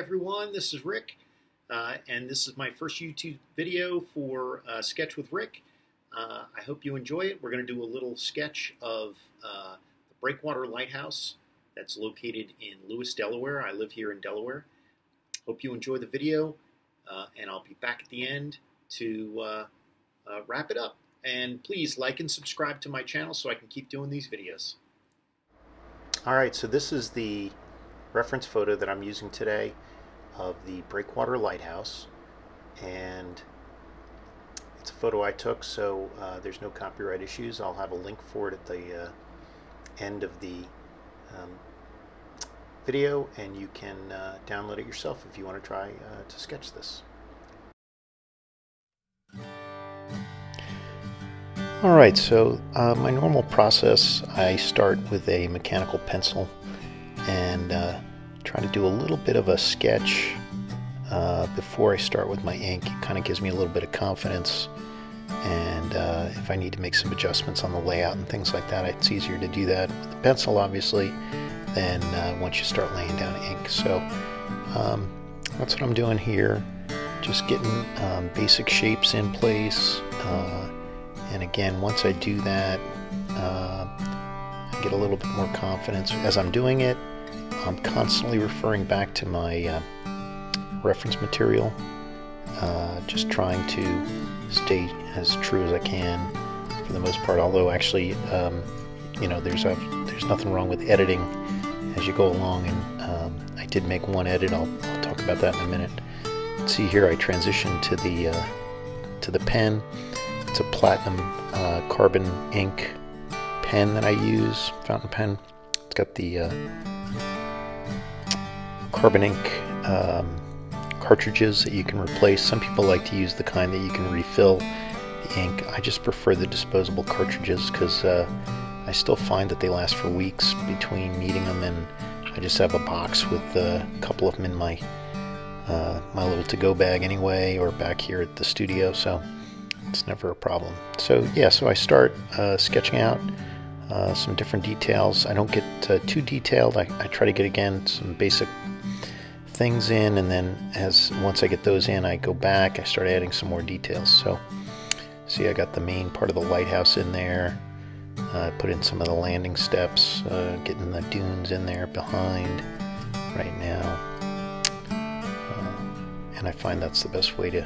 everyone, this is Rick, and this is my first YouTube video for Sketch with Rick. I hope you enjoy it. We're going to do a little sketch of the Breakwater Lighthouse that's located in Lewis, Delaware. I live here in Delaware. Hope you enjoy the video, and I'll be back at the end to wrap it up. And please like and subscribe to my channel so I can keep doing these videos. Alright, so this is the reference photo that I'm using today of the Breakwater Lighthouse, and it's a photo I took, so there's no copyright issues. I'll have a link for it at the end of the video, and you can download it yourself if you want to try to sketch this. Alright, so my normal process, I start with a mechanical pencil and try to do a little bit of a sketch before I start with my ink. It kind of gives me a little bit of confidence, and if I need to make some adjustments on the layout and things like that, it's easier to do that with the pencil, obviously, than once you start laying down ink. So that's what I'm doing here, just getting basic shapes in place. And again, once I do that, I get a little bit more confidence. As I'm doing it, I'm constantly referring back to my reference material, just trying to stay as true as I can for the most part. Although actually, you know, there's nothing wrong with editing as you go along, and I did make one edit. I'll talk about that in a minute. See here, I transitioned to the pen. It's a platinum carbon ink pen that I use, fountain pen. It's got the carbon ink cartridges that you can replace. Some people like to use the kind that you can refill the ink. I just prefer the disposable cartridges because I still find that they last for weeks between needing them, and I just have a box with a couple of them in my little to-go bag anyway, or back here at the studio, so it's never a problem. So yeah, so I start sketching out some different details. I don't get too detailed. I try to get, again, some basic things in, and then once I get those in, I go back, I start adding some more details. So see, I got the main part of the lighthouse in there. Put in some of the landing steps, getting the dunes in there behind right now. And I find that's the best way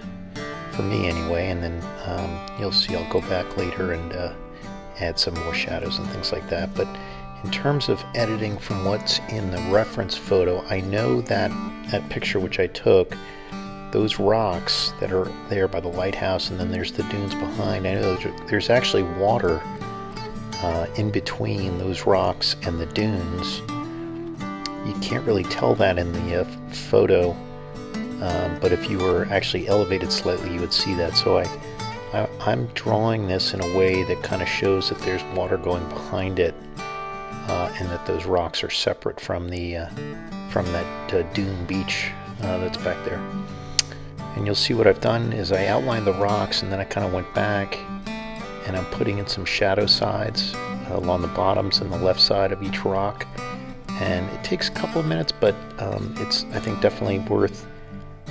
for me anyway, and then you'll see I'll go back later and add some more shadows and things like that. But in terms of editing from what's in the reference photo, I know that that picture which I took, those rocks that are there by the lighthouse, and then there's the dunes behind, I know there's actually water in between those rocks and the dunes. You can't really tell that in the photo, but if you were actually elevated slightly, you would see that. So I'm drawing this in a way that kind of shows that there's water going behind it, and that those rocks are separate from that dune beach that's back there. And you'll see what I've done is I outlined the rocks, and then I kind of went back and I'm putting in some shadow sides along the bottoms and the left side of each rock. And it takes a couple of minutes, but it's, I think, definitely worth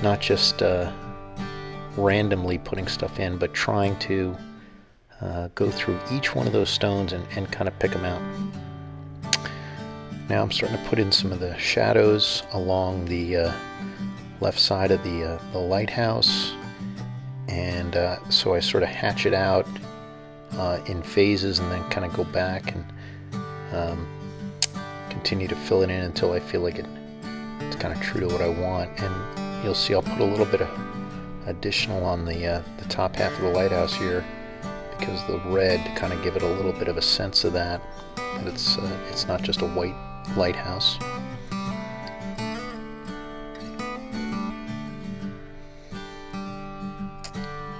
not just randomly putting stuff in, but trying to go through each one of those stones and kind of pick them out. Now I'm starting to put in some of the shadows along the left side of the lighthouse, and so I sort of hatch it out in phases, and then kind of go back and continue to fill it in until I feel like it's kind of true to what I want. And you'll see I'll put a little bit of additional on the top half of the lighthouse here, because the red to kind of give it a little bit of a sense of that it's not just a white lighthouse.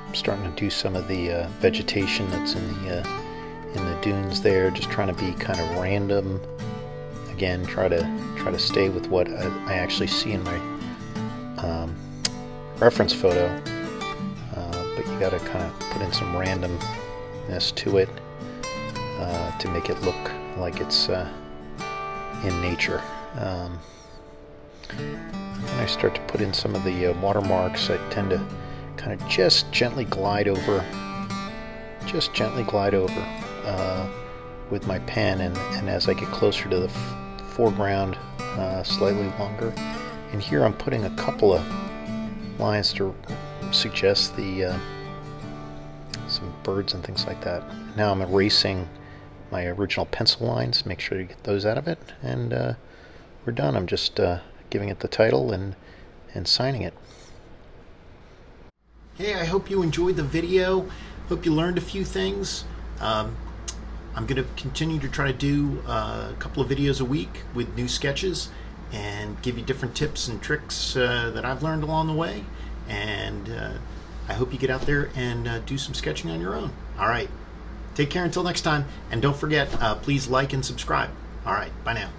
I'm starting to do some of the vegetation that's in the dunes there, just trying to be kind of random. Again, try to stay with what I actually see in my reference photo, but you got to kind of put in some randomness to it to make it look like it's in nature. And I start to put in some of the watermarks. I tend to kind of just gently glide over with my pen, and as I get closer to the foreground, slightly longer. And here I'm putting a couple of lines to suggest some birds and things like that. Now I'm erasing my original pencil lines, make sure to get those out of it, and we're done. I'm just giving it the title and signing it. Hey, I hope you enjoyed the video. Hope you learned a few things. I'm going to continue to try to do a couple of videos a week with new sketches and give you different tips and tricks that I've learned along the way. And I hope you get out there and do some sketching on your own. All right. Take care until next time. And don't forget, please like and subscribe. All right. Bye now.